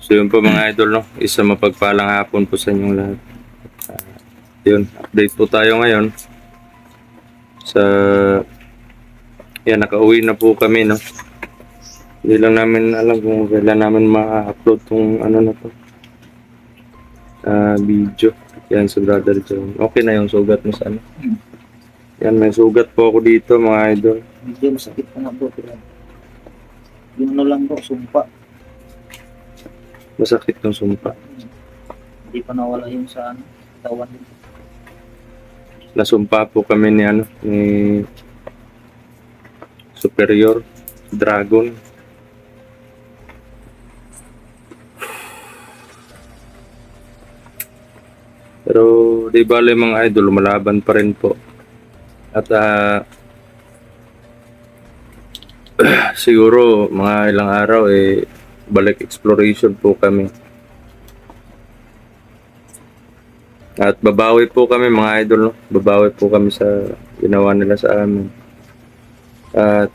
So yun po mga idol, no? Isa mapagpalang hapon po sa inyong lahat. Yun, update po tayo ngayon sa... Yan, nakauwi na po kami, no? Hindi lang namin alam kung kailan namin ma-upload tong ano na to. Video. Yan, sa Brother John. Okay na yung sugat mo sa ano. Yan, may sugat po ako dito mga idol. Medyo masakit pa na bro. Pero yung ano lang bro, sumpa. Masakit ng sumpa. Hindi pa nawala yung sa ano, tawan. Nasumpa po kami ni ano, ni Superior Dragon. Pero di bale mga idol, lumalaban pa rin po. At siguro mga ilang araw balik exploration po kami. At babawi po kami mga idol, no? Babawi po kami sa ginawa nila sa amin. At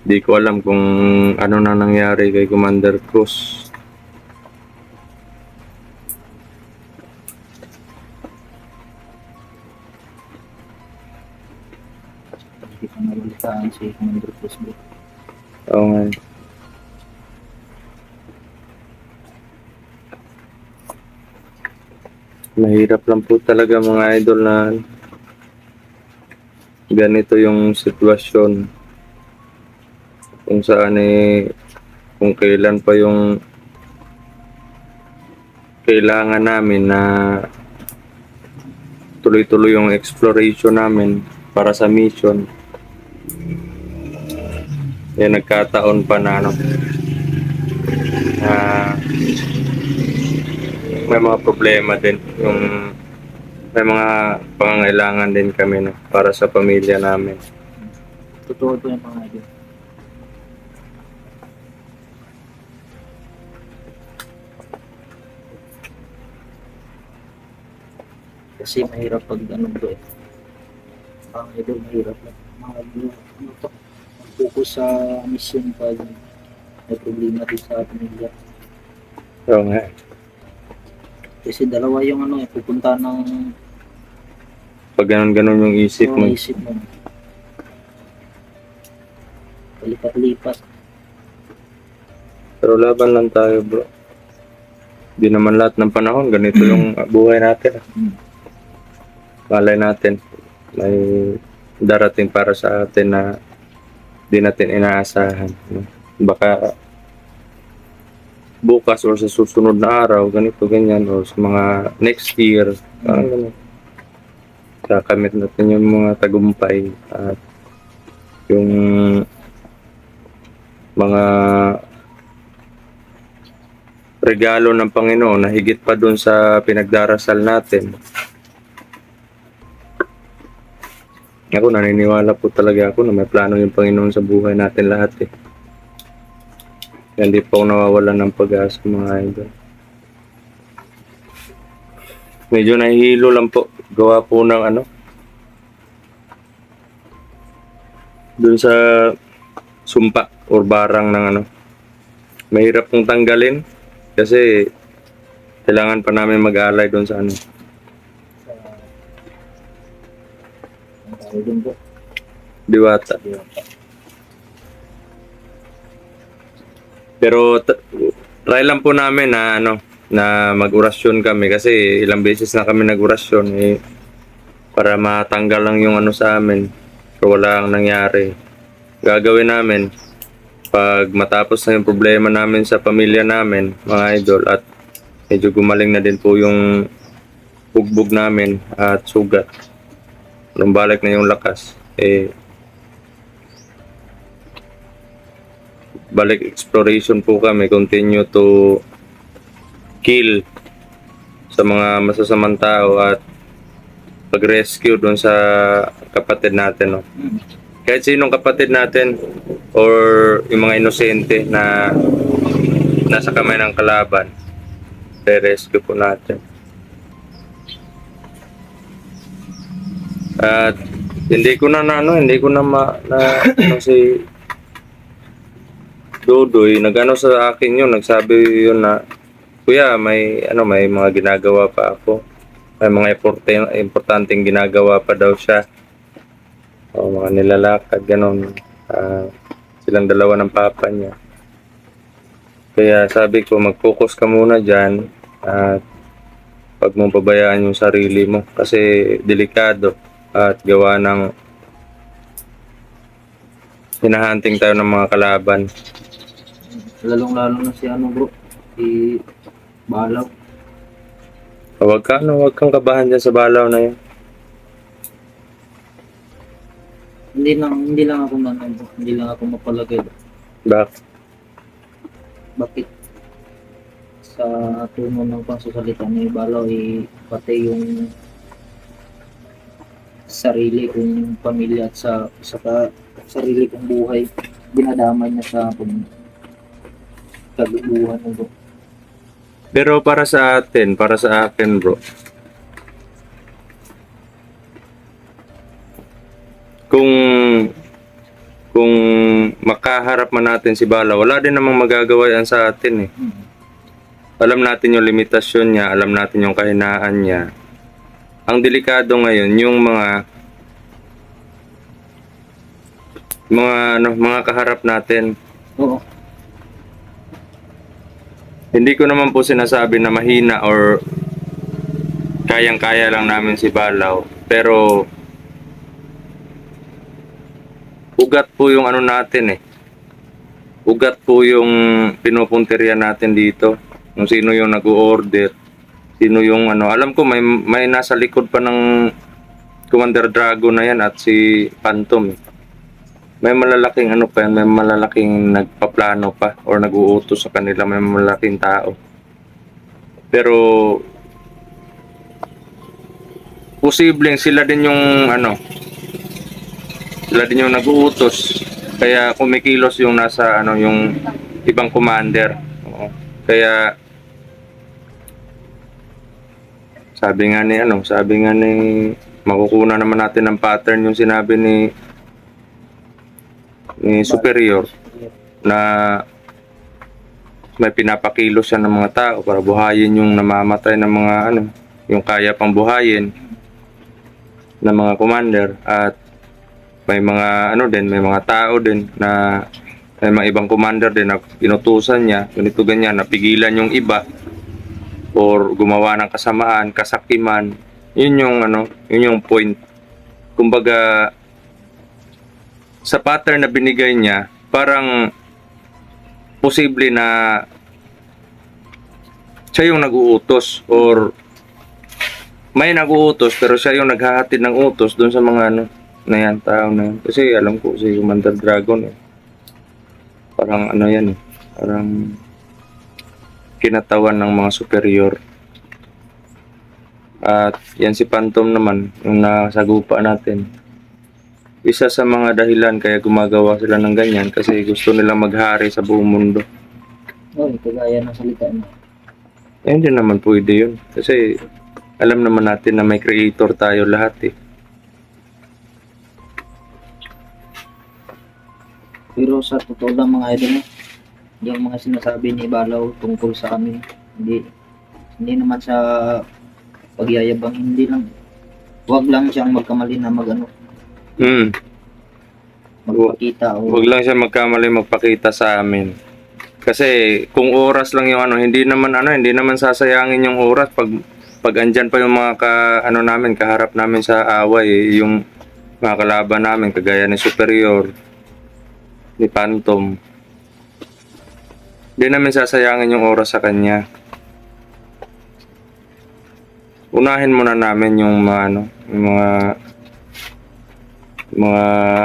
di ko alam kung ano na nangyari kay Commander Cruz. Hindi pa nabalitaan si Commander Cruz bro. Oo nga. Mahirap lang po talaga mga idol na ganito yung sitwasyon. Kung saan kung kailan pa yung kailangan namin na tuloy-tuloy yung exploration namin para sa mission. Yan, nagkataon pa na ano, may mga problema din, yung may mga pangangailangan din kami, no, para sa pamilya namin. Totoo po yung mga idol. Kasi mahirap pag ano bro eh. Ang idol mahirap lang. Ano to? Mag-focus sa mission pag may problema din sa pamilya. Oo nga. Kasi dalawa yung ano eh, pupunta ng Pag ganun-ganun yung isip mo. isip mo. Palipat-lipat. Pero laban lang tayo, bro. Di naman lahat ng panahon ganito yung buhay natin. Malay natin may darating para sa atin na di natin inaasahan, no? Baka bukas or sa susunod na araw ganito ganyan, or sa mga next year kakamit natin yung mga tagumpay at yung mga regalo ng Panginoon na higit pa dun sa pinagdarasal natin. Ako, naniniwala po talaga ako na may plano yung Panginoon sa buhay natin lahat eh. Kaya hindi po ako nawawalan ng pag-asa mga idol. Medyo nahihilo lang po. Gawa po ng ano. Dun sa sumpa or barang ng ano. Mahirap pong tanggalin kasi kailangan pa namin mag-alay dun sa ano. Ang tawag dun bro. Diwata. Pero try lang po namin na ano, na mag-orasyon kami kasi ilang beses na kami nag-orasyon para matanggal lang yung ano sa amin. Pero wala ang nangyari. Gagawin namin pag matapos na yung problema namin sa pamilya namin, mga idol, at medyo gumaling na din po yung bugbog namin at sugat. Nung balik na yung lakas, balik exploration po kami, continue to kill sa mga masasamang tao at pag-rescue doon sa kapatid natin, no? Kahit sinong kapatid natin or yung mga inosente na nasa kamay ng kalaban, re-rescue po natin. At hindi ko na si Dodoy, nag-ano sa akin yun, nagsabi yun na, Kuya, may mga ginagawa pa ako. May mga importanteng ginagawa pa daw siya. O mga nilalakad, ganon. Silang dalawa ng papa niya. Kaya sabi ko, mag-focus ka muna dyan. At pag mong pabayaan yung sarili mo. Kasi delikado. At gawa ng hinahunting tayo ng mga kalaban. Lalong-lalo na si ano bro, si Balaw. Huwag kang kabahan dyan sa balaw na yun. Hindi lang ako bro. Hindi lang ako mapalagay bro. Bakit sa tono ng pagsasalita ni Balaw pati yung sarili kong pamilya at sa sarili kong buhay dinadamay niya sa kagubuhan mo bro. Pero para sa akin bro, kung makaharap man natin si Bala, wala din namang magagawa yan sa atin eh. Alam natin yung limitasyon niya, alam natin yung kahinaan niya. Ang delikado ngayon yung mga kaharap natin. Oo. Hindi ko naman po sinasabi na mahina or kayang-kaya lang namin si Balaw. Pero ugat po yung ano natin eh. Ugat po yung pinupunteriya natin dito. Kung sino yung nag-order. Sino yung ano. Alam ko may nasa likod pa ng Commander Drago na yan at si Phantom. May malalaking ano pa yan, may malalaking nagpaplano pa or nag-uutos sa kanila, may malalaking tao. Pero posibleng sila din yung sila din yung nag-uutos. Kaya kumikilos yung nasa yung ibang commander. Oo. Kaya sabi nga ni makukuha naman natin ng pattern yung sinabi ni superior na may pinapakilos siya ng mga tao para buhayin yung namamatay ng mga yung kaya pang buhayin ng mga commander at may mga may mga tao din na may mga ibang commander din na inutusan niya ganito ganyan napigilan yung iba or gumawa ng kasamaan, kasakiman. Yun yung point. Kumbaga sa pattern na binigay niya, parang posible na siya yung nag-uutos or may nag-uutos pero siya yung naghahatid ng utos doon sa mga tao na yan. Kasi alam ko si Commander Dragon parang yan parang kinatawan ng mga superior. At yan si Phantom naman, yung nasagupa natin. Isa sa mga dahilan kaya gumagawa sila ng ganyan kasi gusto nilang maghari sa buong mundo. Kagaya ng salita niya. Hindi naman pwede yun. Kasi alam naman natin na may creator tayo lahat eh. Pero sa totoo lang mga idol, yung mga sinasabi ni Balaw tungkol sa amin, hindi naman sa pagyayabang, hindi lang. Huwag lang siyang magkamali na magpakita o Huwag lang siya magkamali magpakita sa amin. Kasi kung oras lang yung hindi naman sasayangin yung oras pag andyan pa yung mga kaharap namin sa away, yung mga kalaban namin kagaya ni Superior, ni Phantom. Hindi namin sasayangin yung oras sa kanya. Unahin muna namin yung mga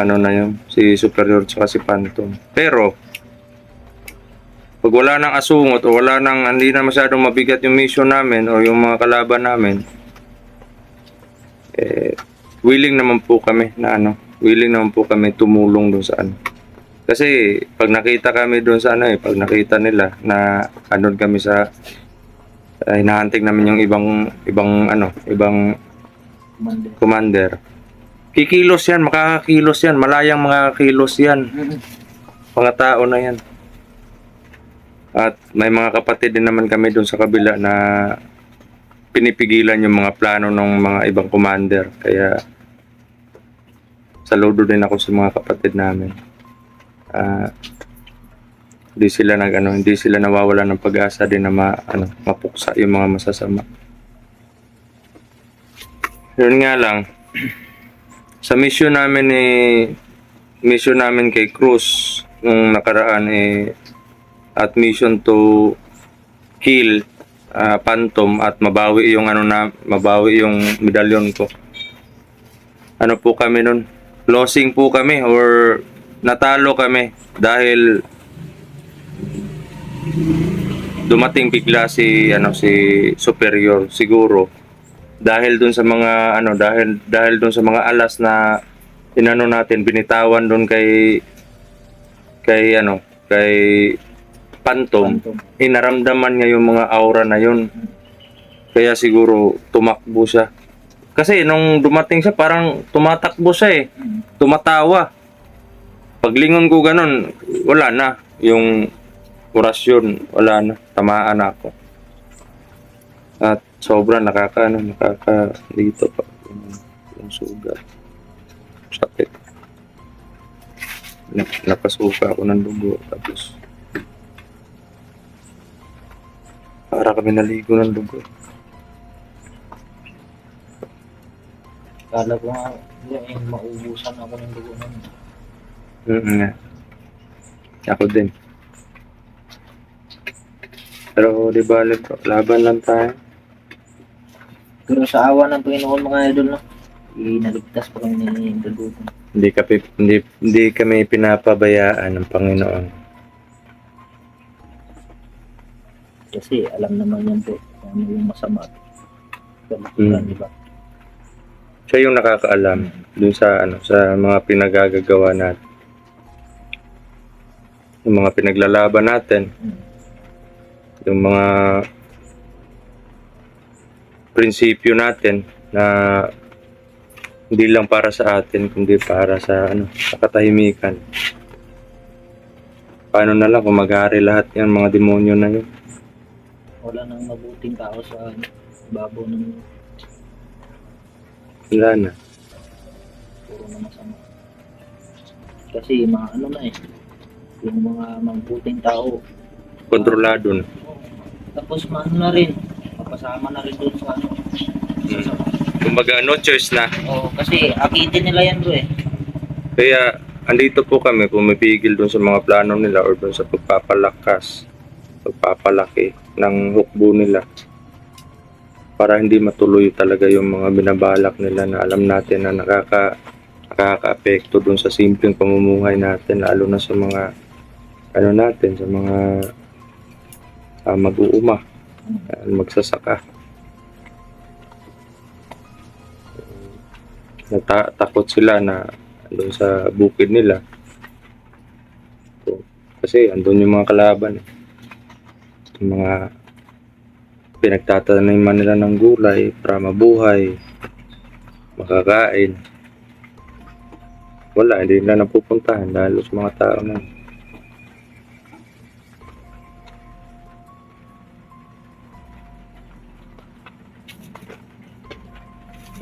na yun, si Superior tsaka si Phantom. Pero pag wala nang asungot o hindi na masyadong mabigat yung mission namin o yung mga kalaban namin, willing naman po kami tumulong doon sa Kasi pag nakita kami doon sa pag nakita nila na kami sa hinahanting namin yung ibang commander. Kikilos yan, makakakilos yan, malayang mga kilos yan. Mga tao na yan. At may mga kapatid din naman kami doon sa kabila na pinipigilan yung mga plano ng mga ibang commander. Kaya saludo din ako sa mga kapatid namin. Hindi sila nawawalan ng pag-asa din na mapuksa yung mga masasama. Yun nga lang, sa mission namin kay Cruz nung nakaraan at mission to kill Phantom at mabawi yung medalyon ko. Ano po kami nun? Losing po kami or natalo kami dahil dumating bigla si superior siguro dahil dun sa mga dahil dun sa mga alas na binitawan dun kay Phantom, inaramdaman niya yung mga aura na yun. Kaya siguro tumakbo siya. Kasi nung dumating siya parang tumatakbo siya tumatawa. Paglingon ko ganun, wala na. Yung orasyon, wala na. Tamaan ako. At sobrang dito pa. Yung sugat. Sakit. Napasuka ako ng dugo. Tapos, para kami naligo ng dugo. Kala ko nga, maubusan ako ng dugo nun. Nga. Ako din. Pero di ba, laban lang tayo. Pero sa awa ng Panginoon mga idol, no? Inaligtas pa kami ni Dagutan. Hindi kami pinapabayaan ng Panginoon. Kasi alam naman yan po kung ano yung masama. Di ba? Siya yung nakakaalam dun sa sa mga pinagagagawa natin. Yung mga pinaglalaban natin. Yung mga prinsipyo natin na hindi lang para sa atin kundi para sa sa katahimikan. Paano na lang kung mag-aari lahat yan mga demonyo na yun? Wala nang mabuting tao sa babaw ng Wala na. puro na masama. Kasi mga yung mga mabuting tao. Kontrolado na. Tapos na rin, papasama na rin doon sa Kumbaga no choice na. kasi akitin nila yan bro Kaya andito po kami pumipigil dun sa mga plano nila or dun sa pagpapalaki ng hukbo nila para hindi matuloy talaga yung mga binabalak nila na alam natin na nakaka-apekto dun sa simpleng pamumuhay natin, lalo na sa mga sa mga mag-uuma, magsasaka. Takot sila na andun sa bukid nila. So, kasi andun yung mga kalaban. Yung mga pinagtataniman nila ng gulay para mabuhay, makakain. Wala, hindi nila napupuntahan dahil sa mga tao na.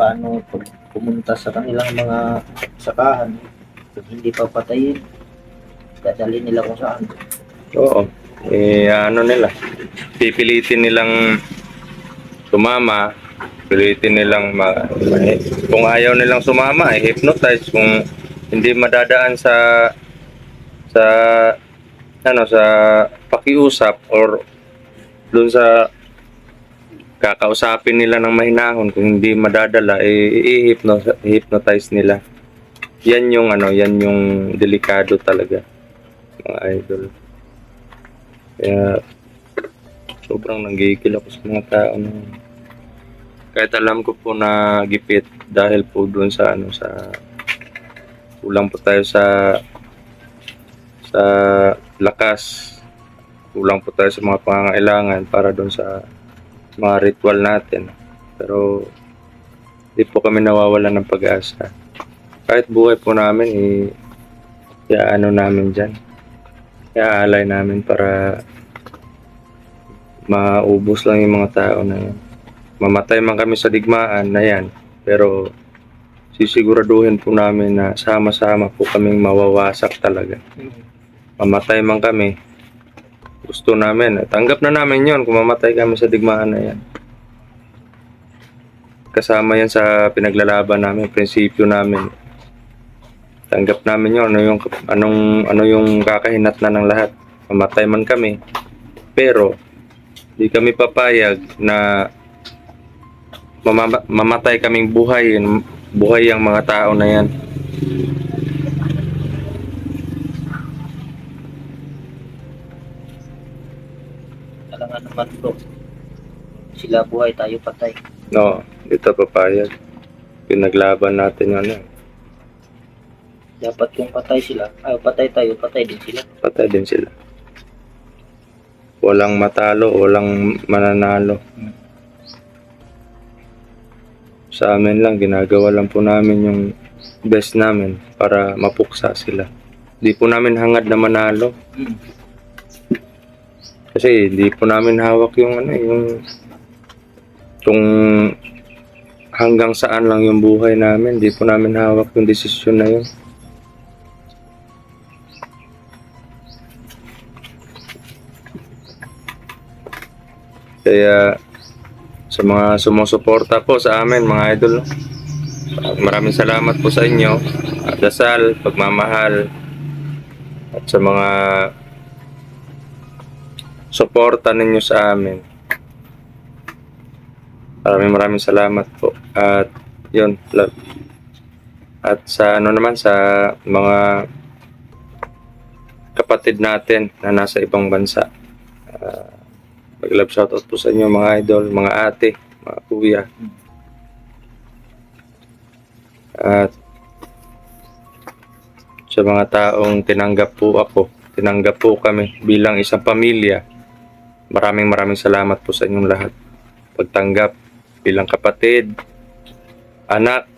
paano pag pumunta sa kanilang mga sakahan, pag hindi papatayin, dadalhin nila kung saan. Oo. Nila, pipilitin nilang sumama, pipilitin nilang kung ayaw nilang sumama, hypnotize. Kung hindi madadaan sa pakiusap or dun sa kakausapin nila ng mahinahon, kung hindi madadala, i-hypnotize nila. Yan yung delikado talaga, mga idol. Kaya sobrang nanggigil ako sa mga tao na kahit alam ko po na gipit dahil po doon sa kulang po tayo sa lakas, kulang po tayo sa mga pangangailangan para doon sa mga ritual natin, pero di po kami nawawalan ng pag-asa. Kahit buhay po namin namin dyan, iaalay namin para maubos lang yung mga tao na yan. Mamatay man kami sa digmaan na yan, pero sisiguraduhin po namin na sama-sama po kaming mawawasak talaga. Mamatay man kami, gusto namin, tanggap na namin yon kung mamatay kami sa digmaan na yan. Kasama yan sa pinaglalaban namin, prinsipyo namin. Tanggap namin yon, ano yung kakahinat na ng lahat. Mamatay man kami, pero di kami papayag na mamatay kaming buhay ang mga tao na yan. Kailangan naman bro. Sila buhay, tayo patay. No, dito papayag. Pinaglaban natin yun. Dapat kung patay sila, patay tayo, patay din sila. Patay din sila. Walang matalo, walang mananalo. Sa amin lang, ginagawa lang po namin yung best namin para mapuksa sila. Di po namin hangad na manalo. Kasi di po namin hawak yung kung hanggang saan lang yung buhay namin. Di po namin hawak yung desisyon na yun. Kaya sa mga sumusuporta po sa amin, mga idol, maraming salamat po sa inyo. Dasal, pagmamahal, at sa mga suporta ninyo sa amin. Maraming salamat po. At yun, love. At sa naman sa mga kapatid natin na nasa ibang bansa. Mag-love shoutout po sa inyo mga idol, mga ate, mga kuya. At sa mga taong tinanggap po kami bilang isang pamilya. Maraming salamat po sa inyong lahat. Pagtanggap bilang kapatid, anak.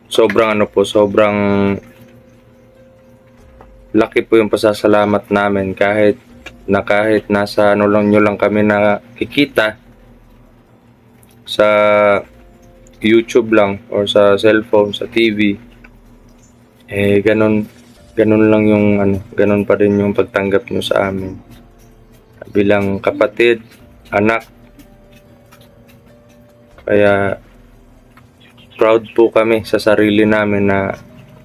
Sobrang laki po yung pasasalamat namin kahit nasa nyo lang kami nakikita sa YouTube lang or sa cellphone, sa TV. Ganun lang yung ganun pa rin yung pagtanggap nyo sa amin. Bilang kapatid, anak. Kaya proud po kami sa sarili namin na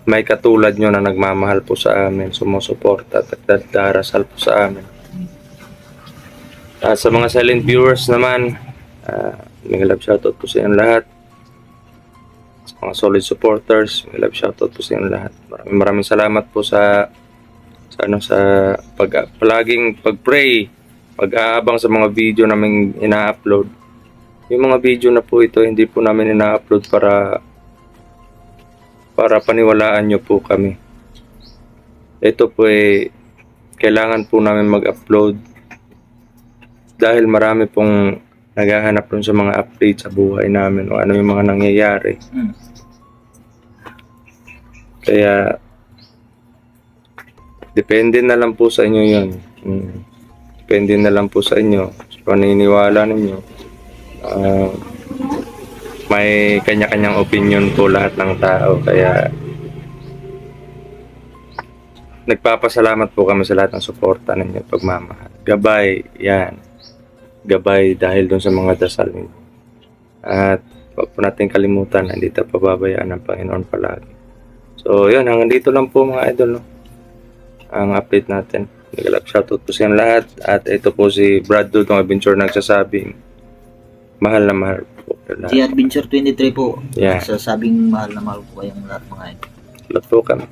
may katulad nyo na nagmamahal po sa amin, sumusuporta at darasal po sa amin. Sa mga silent viewers naman, may love shoutout po sa inyong lahat. Sa mga solid supporters, may love shoutout po sa inyong lahat. Maraming salamat po sa palaging pag-pray, pag-aabang sa mga video namin ina-upload. Yung mga video na po ito, hindi po namin ina-upload para paniwalaan nyo po kami. Ito po kailangan po namin mag-upload dahil marami pong naghahanap dun sa mga update sa buhay namin o ano yung mga nangyayari. Kaya depende na lang po sa inyo yun. Depende na lang po sa inyo, sa paniniwala ninyo. May kanya-kanyang opinion po lahat ng tao, kaya nagpapasalamat po kami sa lahat ng suporta ninyo, pagmamahal. Gabay, yan. Gabay dahil dun sa mga dasal ninyo. At huwag po natin kalimutan na hindi tayo pababayaan ng Panginoon palagi. So, yun, hanggang dito lang po mga idol, no? Ang update natin. Nag-love shoutout po sa lahat. At ito po si Brad Dudong Adventure nagsasabing mahal na mahal po. Si Adventure 23 po. Yeah. Sasabing mahal na mahal po kayong lahat mga idol. Love po kami.